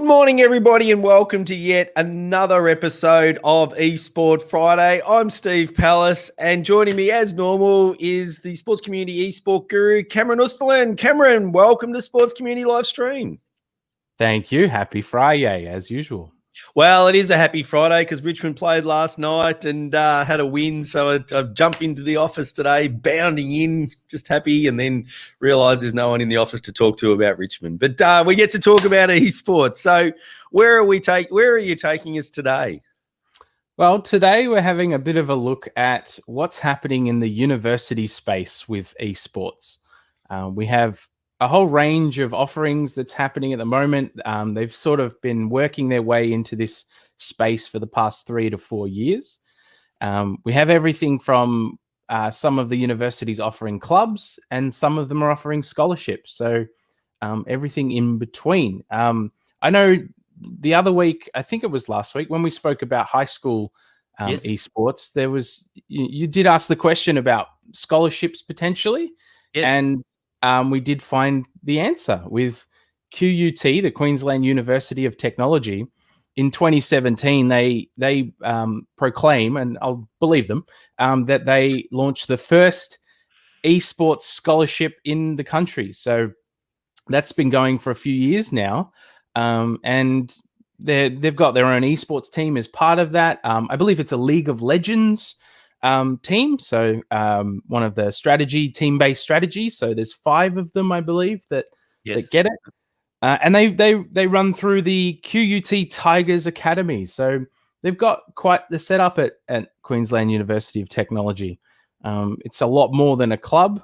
Good morning, everybody, and welcome to yet another episode of Esport Friday. I'm Steve Pallas, and joining me as normal is the sports community esport guru, Cameron Ustalin. Cameron, welcome to Sports Community Live Stream. Thank you. Happy Friday, as usual. Well, it is a happy Friday because Richmond played last night and had a win. So I jumped into the office today, bounding in, just happy, and then realised there's no one in the office to talk to about Richmond. But we get to talk about esports. So where are you taking us today? Well, today we're having a bit of a look at what's happening in the university space with esports. We have a whole range of offerings that's happening at the moment. They've sort of been working their way into this space for the past 3 to 4 years. We have everything from some of the universities offering clubs, and some of them are offering scholarships. So everything in between. I know the other week, I think it was last week, when we spoke about high school Yes. esports, there was you did ask the question about scholarships potentially. Yes. And we did find the answer with QUT, the Queensland University of Technology. In 2017, they proclaim, and I'll believe them, that they launched the first esports scholarship in the country. So that's been going for a few years now, and they've got their own esports team as part of that. I believe it's a League of Legends team, so one of the team-based strategy. So there's 5 of them, I believe, that get it, and they run through the QUT Tigers Academy. So they've got quite the setup at Queensland University of Technology. It's a lot more than a club.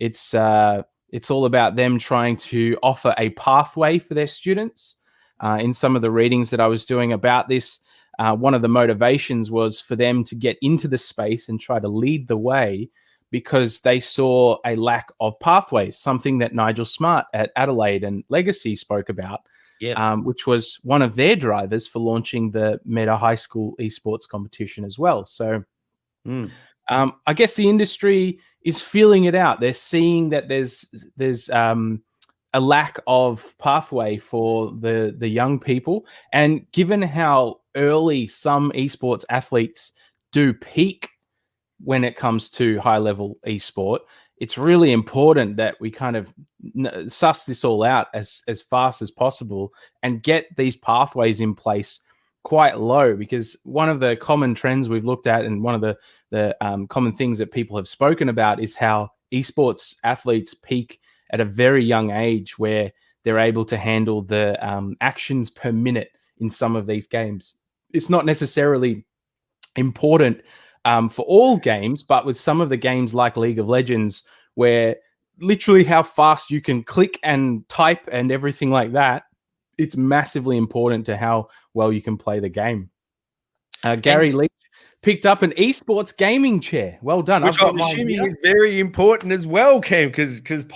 It's all about them trying to offer a pathway for their students. In some of the readings that I was doing about this, one of the motivations was for them to get into the space and try to lead the way, because they saw a lack of pathways, something that Nigel Smart at Adelaide and Legacy spoke about, which was one of their drivers for launching the META High School Esports competition as well. So I guess the industry is feeling it out. They're seeing that there's a lack of pathway for the young people. And given how early some esports athletes do peak when it comes to high-level esport, it's really important that we kind of suss this all out as fast as possible and get these pathways in place quite low, because one of the common trends we've looked at, and one of the common things that people have spoken about, is how esports athletes peak at a very young age, where they're able to handle the actions per minute in some of these games. It's not necessarily important for all games, but with some of the games like League of Legends, where literally how fast you can click and type and everything like that, it's massively important to how well you can play the game. Gary Leach picked up an esports gaming chair. Well done. Which I'm assuming is very important as well, Cam, because good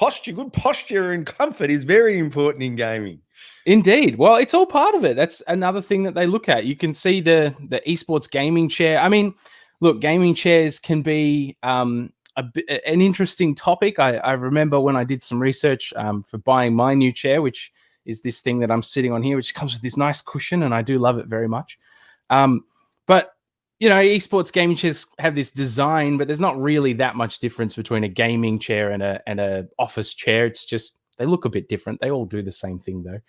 posture and comfort is very important in gaming. Indeed. Well, it's all part of it. That's another thing that they look at. You can see the esports gaming chair. I mean, look, gaming chairs can be an interesting topic. I remember when I did some research for buying my new chair, which is this thing that I'm sitting on here, which comes with this nice cushion, and I do love it very much. But you know, esports gaming chairs have this design, but there's not really that much difference between a gaming chair and a office chair. It's just they look a bit different. They all do the same thing though.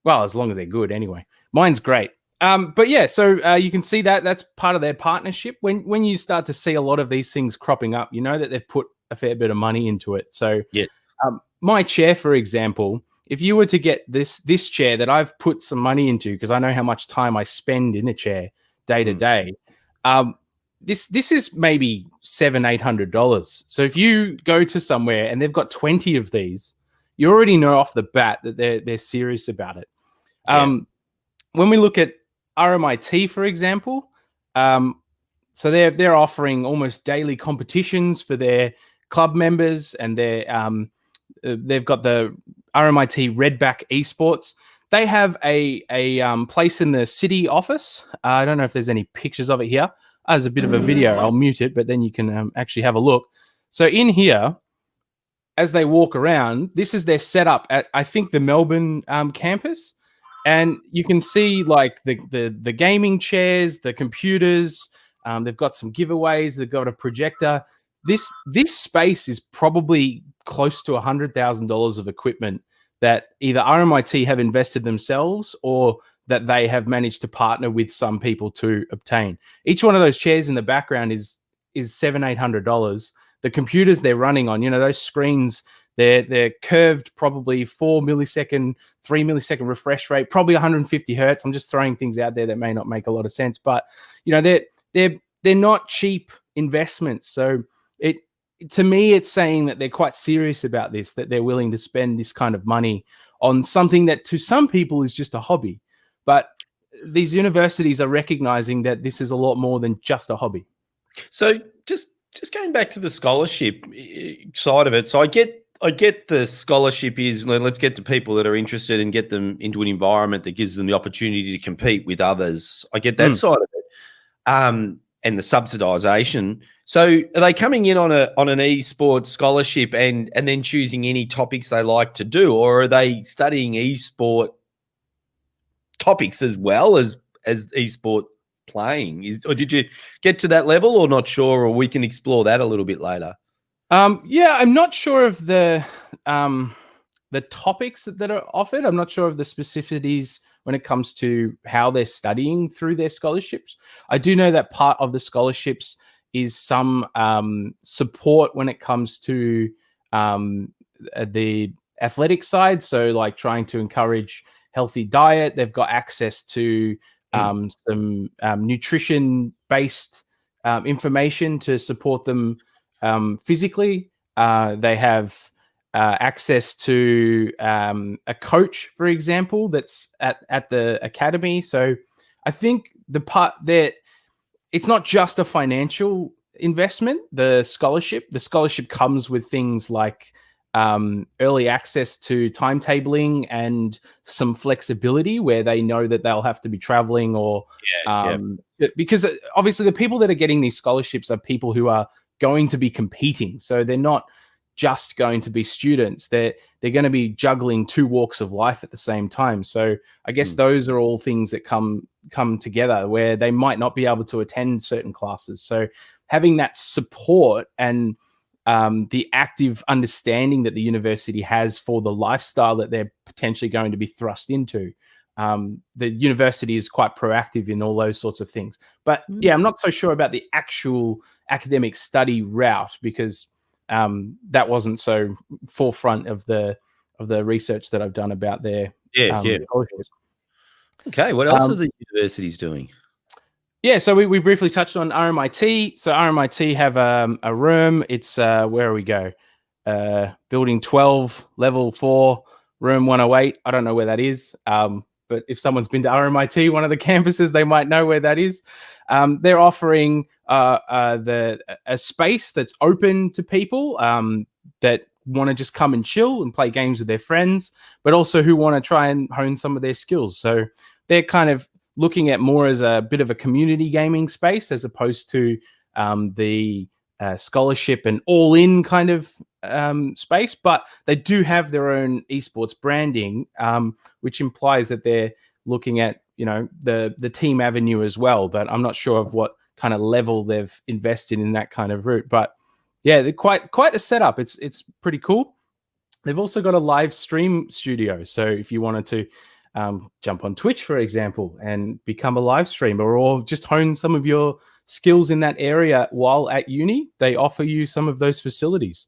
Well, as long as they're good anyway. Mine's great. But yeah, so you can see that's part of their partnership. When you start to see a lot of these things cropping up, you know that they've put a fair bit of money into it. So my chair, for example, if you were to get this chair that I've put some money into, because I know how much time I spend in a chair day to day, this is maybe $700-800. So if you go to somewhere and they've got 20 of these, you already know off the bat that they're serious about it. When we look at RMIT, for example, so they're offering almost daily competitions for their club members, and they've got the RMIT Redback Esports. They have a place in the city office. I don't know if there's any pictures of it here. There's a bit of a video. I'll mute it, but then you can actually have a look. So in here, as they walk around, this is their setup at, I think, the Melbourne campus. And you can see like the gaming chairs, the computers. They've got some giveaways. They've got a projector. This space is probably close to $100,000 of equipment that either RMIT have invested themselves or that they have managed to partner with some people to obtain. Each one of those chairs in the background is $700-800. The computers they're running on, those screens, they're curved, probably 4 millisecond, 3 millisecond refresh rate, probably 150 hertz. I'm just throwing things out there that may not make a lot of sense, but they're not cheap investments. So to me, it's saying that they're quite serious about this, that they're willing to spend this kind of money on something that to some people is just a hobby. But these universities are recognizing that this is a lot more than just a hobby. So just going back to the scholarship side of it. So I get the scholarship is, let's get the people that are interested and get them into an environment that gives them the opportunity to compete with others. I get that side of it. And the subsidization. So are they coming in on an esports scholarship and then choosing any topics they like to do, or are they studying esport topics as well as esport playing? Or did you get to that level, or not sure, or we can explore that a little bit later? Yeah, I'm not sure of the topics that are offered. I'm not sure of the specificities when it comes to how they're studying through their scholarships. I do know that part of the scholarships is some support when it comes to the athletic side. So like trying to encourage healthy diet. They've got access to some nutrition-based information to support them physically. They have access to a coach, for example, that's at the academy. So I think the part that it's not just a financial investment. The scholarship comes with things like early access to timetabling and some flexibility where they know that they'll have to be traveling or because obviously the people that are getting these scholarships are people who are going to be competing. So they're not just going to be students. They're going to be juggling two walks of life at the same time. So I guess those are all things that come together where they might not be able to attend certain classes. So having that support and the active understanding that the university has for the lifestyle that they're potentially going to be thrust into. The university is quite proactive in all those sorts of things. But yeah, I'm not so sure about the actual academic study route because that wasn't so forefront of the research that I've done about their scholarship. Okay, what else are the universities doing? Yeah, so we briefly touched on RMIT. So RMIT have a room. It's where we go? Building 12, level 4, room 108. I don't know where that is. But if someone's been to RMIT, one of the campuses, they might know where that is. They're offering a space that's open to people that want to just come and chill and play games with their friends, but also who want to try and hone some of their skills. So they're kind of looking at more as a bit of a community gaming space as opposed to the scholarship and all-in kind of space, but they do have their own esports branding, which implies that they're looking at the team avenue as well. But I'm not sure of what kind of level they've invested in that kind of route. But yeah, they're quite a setup. It's pretty cool. They've also got a live stream studio, so if you wanted to jump on Twitch, for example, and become a live streamer or just hone some of your skills in that area while at uni, they offer you some of those facilities.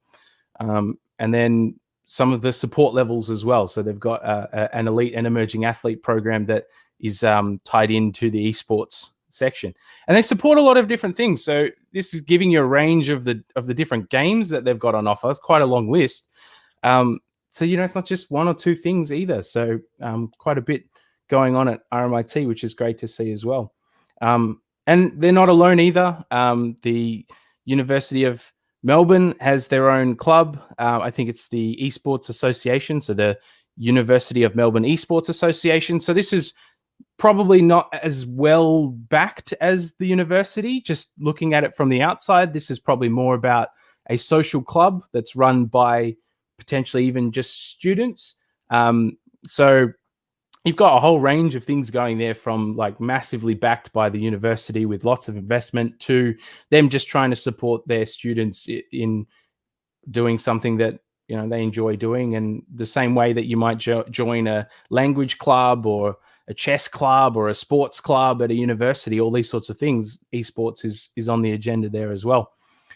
And then some of the support levels as well. So they've got an elite and emerging athlete program that is tied into the esports section. And they support a lot of different things. So this is giving you a range of the different games that they've got on offer. It's quite a long list. So, it's not just one or two things either. So quite a bit going on at RMIT, which is great to see as well. And they're not alone either. The University of Melbourne has their own club. I think it's the Esports Association. So the University of Melbourne Esports Association. So this is probably not as well backed as the university. Just looking at it from the outside, this is probably more about a social club that's run by potentially even just students. So you've got a whole range of things going there, from like massively backed by the university with lots of investment to them just trying to support their students in doing something that they enjoy doing, and the same way that you might join a language club or a chess club or a sports club at a university, all these sorts of things, esports is on the agenda there as well.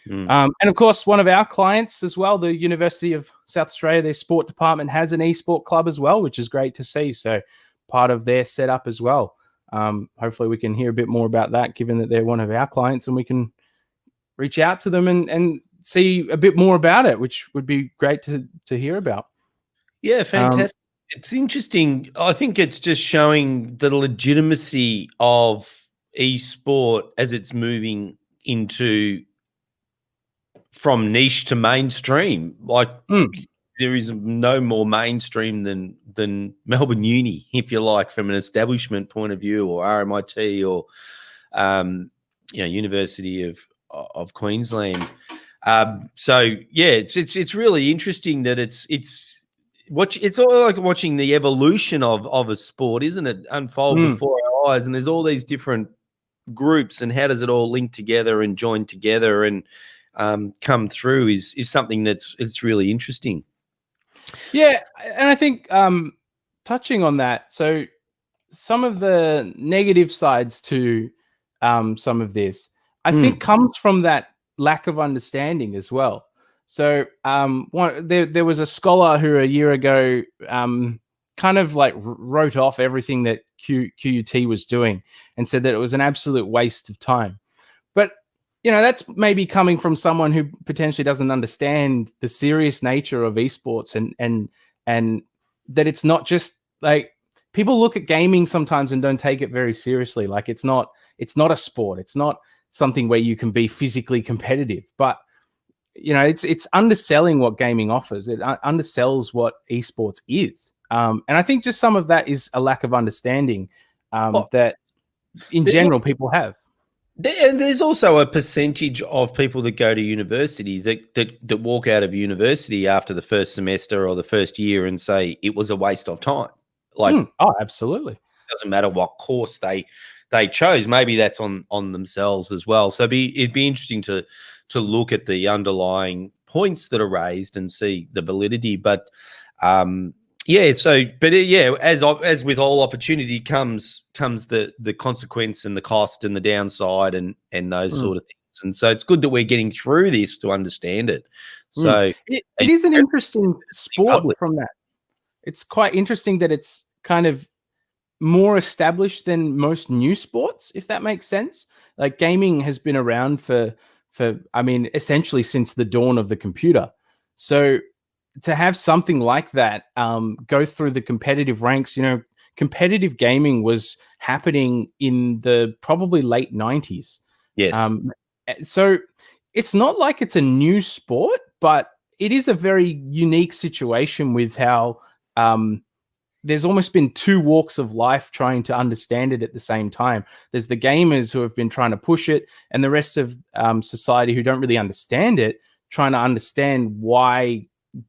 And of course, one of our clients as well, the University of South Australia, their sport department has an esport club as well, which is great to see. So part of their setup as well. Hopefully we can hear a bit more about that, given that they're one of our clients, and we can reach out to them and see a bit more about it, which would be great to hear about. Yeah, fantastic. It's interesting. I think it's just showing the legitimacy of esport as it's moving into from niche to mainstream. Like there is no more mainstream than Melbourne Uni, if you like, from an establishment point of view, or RMIT, or University of Queensland. So yeah, it's really interesting that it's all like watching the evolution of a sport, isn't it, unfold before our eyes. And there's all these different groups, and how does it all link together and join together and come through is something it's really interesting. Yeah, and I think touching on that, so some of the negative sides to some of this, I think, comes from that lack of understanding as well. So there was a scholar who a year ago kind of like wrote off everything that QUT was doing and said that it was an absolute waste of time. But that's maybe coming from someone who potentially doesn't understand the serious nature of esports, and that it's not just like, people look at gaming sometimes and don't take it very seriously. Like it's not a sport. It's not something where you can be physically competitive, but it's underselling what gaming offers. It undersells what esports is. And I think just some of that is a lack of understanding that in general people have. There's also a percentage of people that go to university that walk out of university after the first semester or the first year and say it was a waste of time. Like, oh, absolutely. It doesn't matter what course they chose. Maybe that's on themselves as well. So it'd be interesting to look at the underlying points that are raised and see the validity. But as with all opportunity comes the consequence and the cost and the downside and those sort of things. And so it's good that we're getting through this to understand it. So it is an interesting sport from that. It's quite interesting that it's kind of more established than most new sports, if that makes sense. Like gaming has been around for essentially since the dawn of the computer. So to have something like that go through the competitive ranks, competitive gaming was happening in the probably late 90s. Yes. So it's not like it's a new sport, but it is a very unique situation with how there's almost been two walks of life trying to understand it at the same time. There's the gamers who have been trying to push it, and the rest of society who don't really understand it, trying to understand why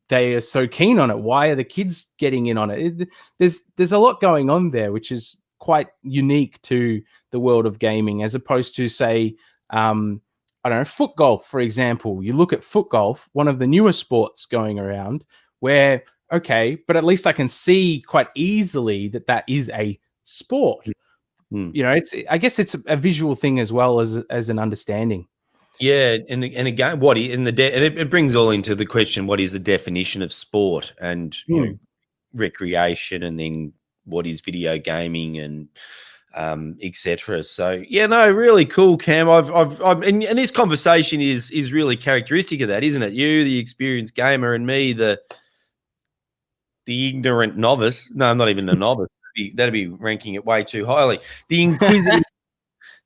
they are so keen on it. Why are the kids getting in on it? There's a lot going on there, which is quite unique to the world of gaming, as opposed to, say, foot golf, for example. You look at foot golf, one of the newer sports going around, where, okay, but at least I can see quite easily that is a sport. I guess it's a visual thing as well as an understanding. Yeah, and again, it brings all into the question: what is the definition of sport and recreation, and then what is video gaming and etc. So really cool, Cam. And this conversation is really characteristic of that, isn't it? You, the experienced gamer, and me, the ignorant novice. No, I'm not even a novice. That'd be ranking it way too highly. The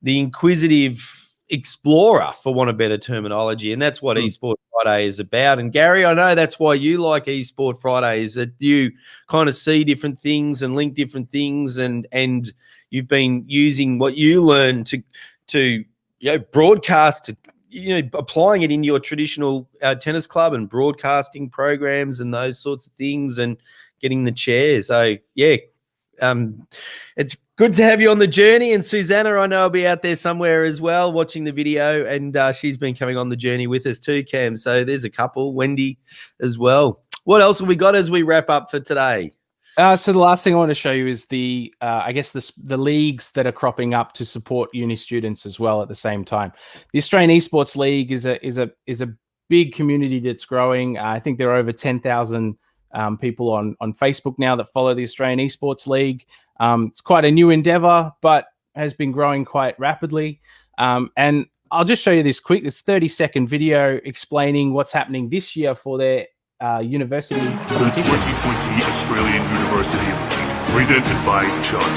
inquisitive explorer, for want of better terminology. And that's what Esport Friday is about. And Gary, I know that's why you like Esport Friday, is that you kind of see different things and link different things, and you've been using what you learn to broadcast, to applying it in your traditional tennis club and broadcasting programs and those sorts of things, and getting the chairs. So it's good to have you on the journey. And Susanna, I know, will be out there somewhere as well watching the video, and she's been coming on the journey with us too, Cam. So there's a couple, Wendy as well. What else have we got as we wrap up for today? So the last thing I want to show you is the leagues that are cropping up to support uni students as well at the same time. The Australian Esports League is a big community that's growing. I think there are over 10,000 people on Facebook now that follow the Australian Esports League. It's quite a new endeavor, but has been growing quite rapidly. And I'll just show you this 30-second video explaining what's happening this year for their university. The 2020 Australian University League, presented by Judd.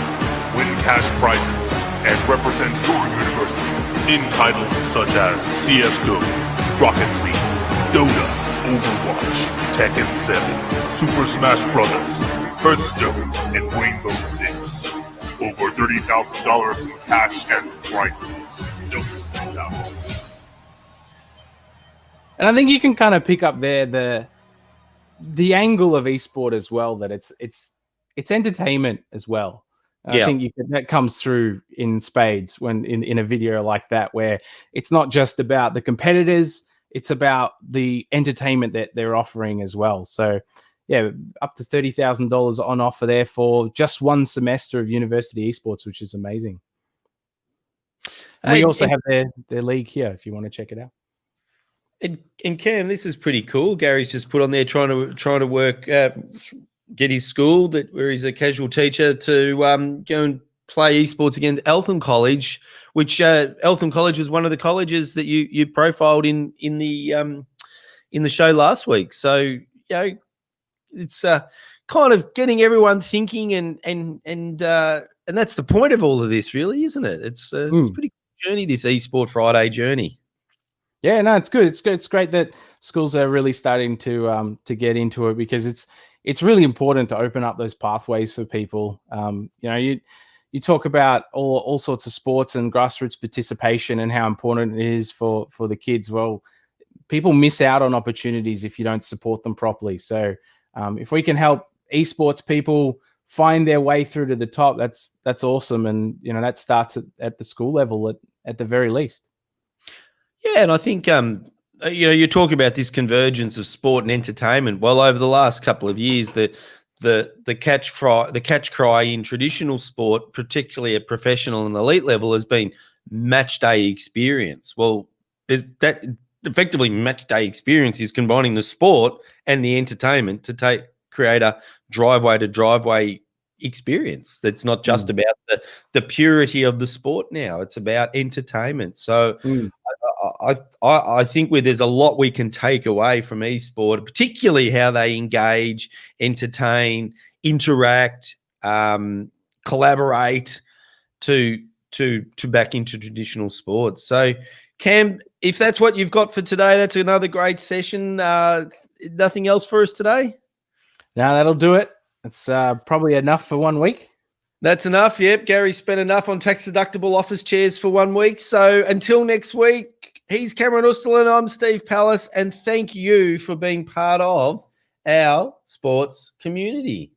Win cash prizes and represent your university in titles such as CSGO, Rocket League, Dota, Overwatch, Tekken 7, Super Smash Bros., Hearthstone, and Rainbow Six. Over $30,000 in cash and prizes. Don't miss out. And I think you can kind of pick up there the angle of esport as well, that it's entertainment as well. Yeah. I think that comes through in spades when in a video like that, where it's not just about the competitors, it's about the entertainment that they're offering as well. So yeah, up to $30,000 on offer there for just one semester of university esports, which is amazing. And we also have their league here if you want to check it out. And Cam, this is pretty cool. Gary's just put on there trying to work, get his school where he's a casual teacher to go and play esports against Eltham College, which Eltham College was one of the colleges that you profiled in the show last week. So you know, it's kind of getting everyone thinking, and that's the point of all of this, really, isn't it? It's a pretty cool journey, this Esport Friday journey. Yeah, no, it's good. It's good. It's great that schools are really starting to get into it, because it's really important to open up those pathways for people. You know, you talk about all sorts of sports and grassroots participation and how important it is for the kids. Well, people miss out on opportunities if you don't support them properly. So if we can help esports people find their way through to the top, that's awesome. And you know, that starts at the school level at the very least. Yeah, and I think you know, you talk about this convergence of sport and entertainment. Well, over the last couple of years, the catch cry in traditional sport, particularly at professional and elite level, has been match day experience. Well, there's that effectively match day experience is combining the sport and the entertainment to create a driveway to driveway experience that's not just about the purity of the sport now. It's about entertainment. So I think there's a lot we can take away from esport, particularly how they engage, entertain, interact, collaborate to back into traditional sports. So Cam, if that's what you've got for today, that's another great session. Nothing else for us today? No, that'll do it. It's probably enough for 1 week. That's enough. Yep. Gary spent enough on tax-deductible office chairs for 1 week. So until next week, he's Cameron Ustalin. I'm Steve Pallas. And thank you for being part of our sports community.